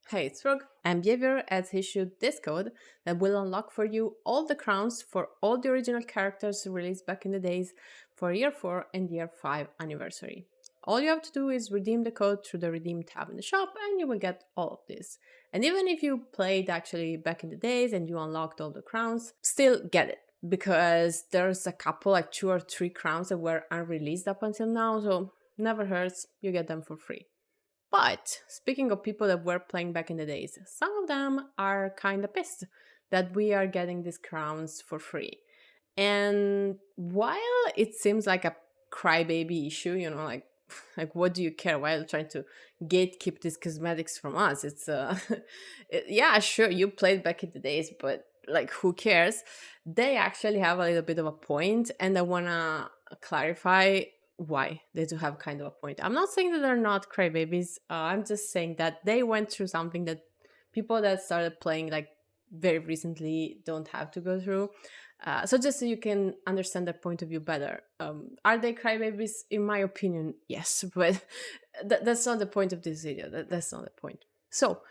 Hey, it's Rug, and Behavior has issued this code that will unlock for you all the crowns for all the original characters released back in the days for Year 4 and Year 5 anniversary. All you have to do is redeem the code through the Redeem tab in the shop, and you will get all of this. And even if you played actually back in the days and you unlocked all the crowns, still get it. Because there's a couple, like 2 or 3 crowns that were unreleased up until now, so never hurts, you get them for free. But speaking of people that were playing back in the days, some of them are kind of pissed that we are getting these crowns for free. And while it seems like a crybaby issue, like like what do you care while trying to gatekeep these cosmetics from us? It's yeah, sure, you played back in the days, but like who cares? They actually have a little bit of a point, and I wanna clarify why they do have kind of a point. I'm not saying that they're not crybabies. I'm just saying that they went through something that people that started playing like very recently don't have to go through. So just so you can understand their point of view better. Are they crybabies? In my opinion, yes, but that's not the point of this video. That's not the point. So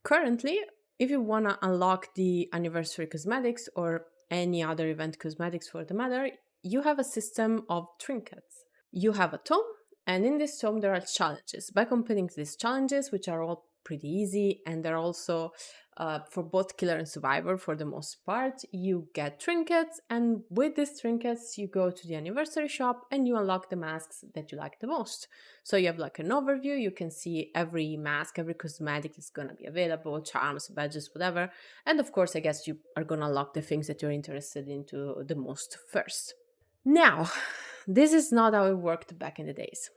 currently, if you want to unlock the anniversary cosmetics or any other event cosmetics for the matter, you have a system of trinkets. You have a tome, and in this tome there are challenges. By completing these challenges, which are all pretty easy, and they're also for both killer and survivor for the most part, you get trinkets, and with these trinkets you go to the anniversary shop and you unlock the masks that you like the most. So you have like an overview, you can see every mask, every cosmetic is gonna be available, charms, badges, whatever, and of course I guess you are gonna unlock the things that you're interested into the most first. Now, this is not how it worked back in the days.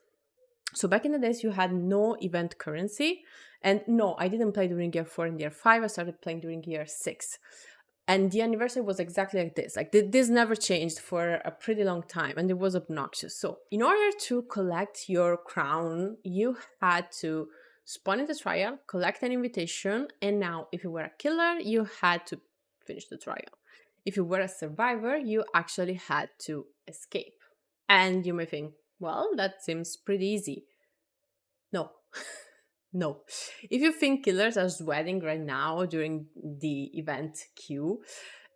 So back in the days, you had no event currency. And no, I didn't play during year 4 and year 5. I started playing during year 6. And the anniversary was exactly like this. Like this never changed for a pretty long time, and it was obnoxious. So in order to collect your crown, you had to spawn in the trial, collect an invitation, and now if you were a killer, you had to finish the trial. If you were a survivor, you actually had to escape. And you may think, well, that seems pretty easy. No, no. If you think killers are sweating right now during the event queue,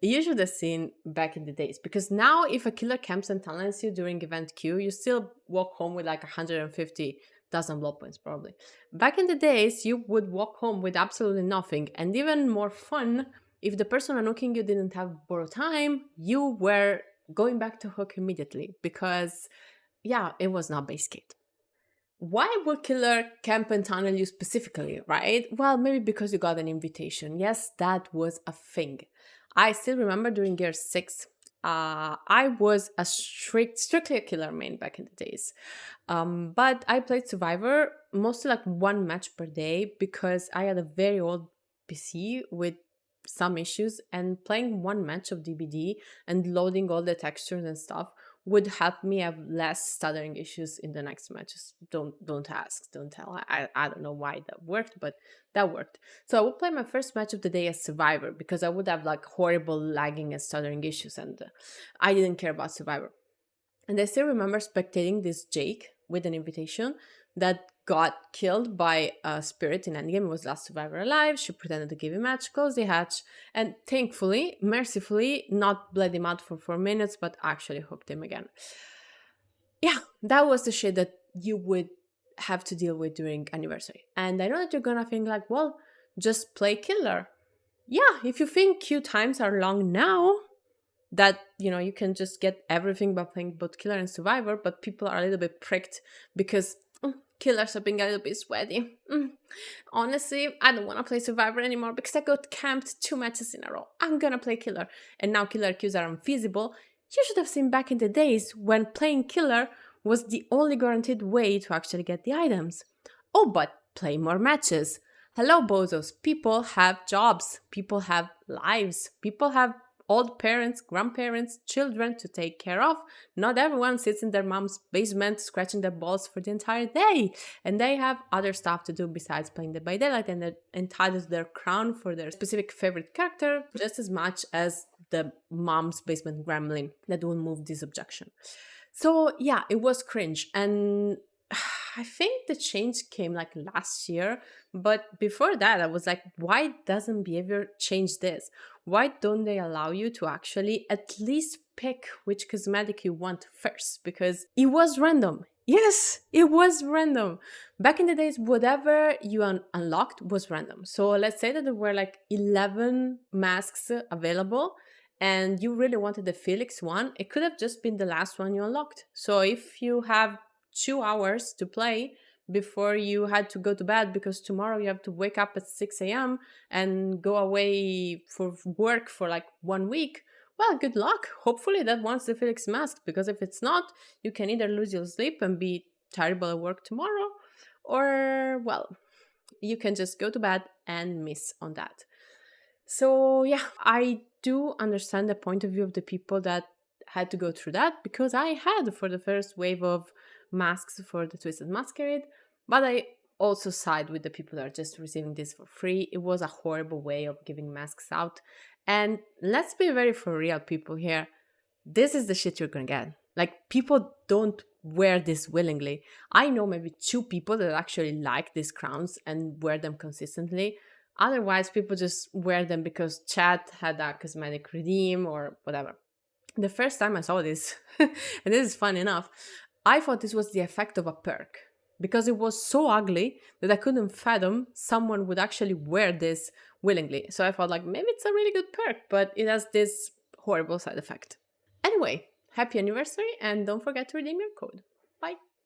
you should have seen back in the days. Because now, if a killer camps and tunnels you during event queue, you still walk home with like 150,000 blood points, probably. Back in the days, you would walk home with absolutely nothing. And even more fun, if the person unhooking you didn't have borrowed time, you were going back to hook immediately. Because, yeah, it was not base kit. Why would killer camp and tunnel you specifically, right? Well, maybe because you got an invitation. Yes, that was a thing. I still remember during year 6, I was a strictly a killer main back in the days. But I played Survivor mostly like 1 match per day because I had a very old PC with some issues, and playing 1 match of DBD and loading all the textures and stuff would help me have less stuttering issues in the next matches. Don't ask, don't tell. I don't know why that worked, but that worked. So I would play my first match of the day as Survivor because I would have like horrible lagging and stuttering issues, and I didn't care about Survivor. And I still remember spectating this Jake with an invitation that got killed by a spirit in endgame. It was last survivor alive. She pretended to give him a match, closed the hatch, and thankfully, mercifully, not bled him out for 4 minutes, but actually hooked him again. Yeah, that was the shit that you would have to deal with during anniversary. And I know that you're gonna think like, well, just play killer. Yeah, if you think queue times are long now, that you can just get everything by playing both killer and survivor, but people are a little bit pricked because killers are being a little bit sweaty. Honestly, I don't want to play survivor anymore because I got camped 2 matches in a row. I'm gonna play killer, and now killer queues are unfeasible. You should have seen back in the days when playing killer was the only guaranteed way to actually get the items. Oh, but play more matches. Hello, bozos. People have jobs. People have lives. People have old parents, grandparents, children to take care of. Not everyone sits in their mom's basement scratching their balls for the entire day. And they have other stuff to do besides playing Dead by Daylight, and they're entitled to their crown for their specific favorite character just as much as the mom's basement gremlin that will move this objection. So yeah, it was cringe. And I think the change came like last year, but before that, I was like, why doesn't behavior change this? Why don't they allow you to actually at least pick which cosmetic you want first? Because it was random. Yes, it was random. Back in the days, whatever you unlocked was random. So let's say that there were like 11 masks available and you really wanted the Felix one, it could have just been the last one you unlocked. So if you have 2 hours to play before you had to go to bed because tomorrow you have to wake up at 6 a.m. and go away for work for like 1 week, well, good luck. Hopefully that one's the Felix mask, because if it's not, you can either lose your sleep and be terrible at work tomorrow, or, well, you can just go to bed and miss on that. So, yeah, I do understand the point of view of the people that had to go through that, because I had for the first wave of masks for the Twisted Masquerade, but I also side with the people that are just receiving this for free. It was a horrible way of giving masks out. And let's be very for real, people here. This is the shit you're gonna get. Like, people don't wear this willingly. I know maybe two people that actually like these crowns and wear them consistently. Otherwise, people just wear them because chat had a cosmetic redeem or whatever. The first time I saw this, and this is fun enough, I thought this was the effect of a perk because it was so ugly that I couldn't fathom someone would actually wear this willingly. So I thought, like, maybe it's a really good perk, but it has this horrible side effect. Anyway, happy anniversary and don't forget to redeem your code. Bye.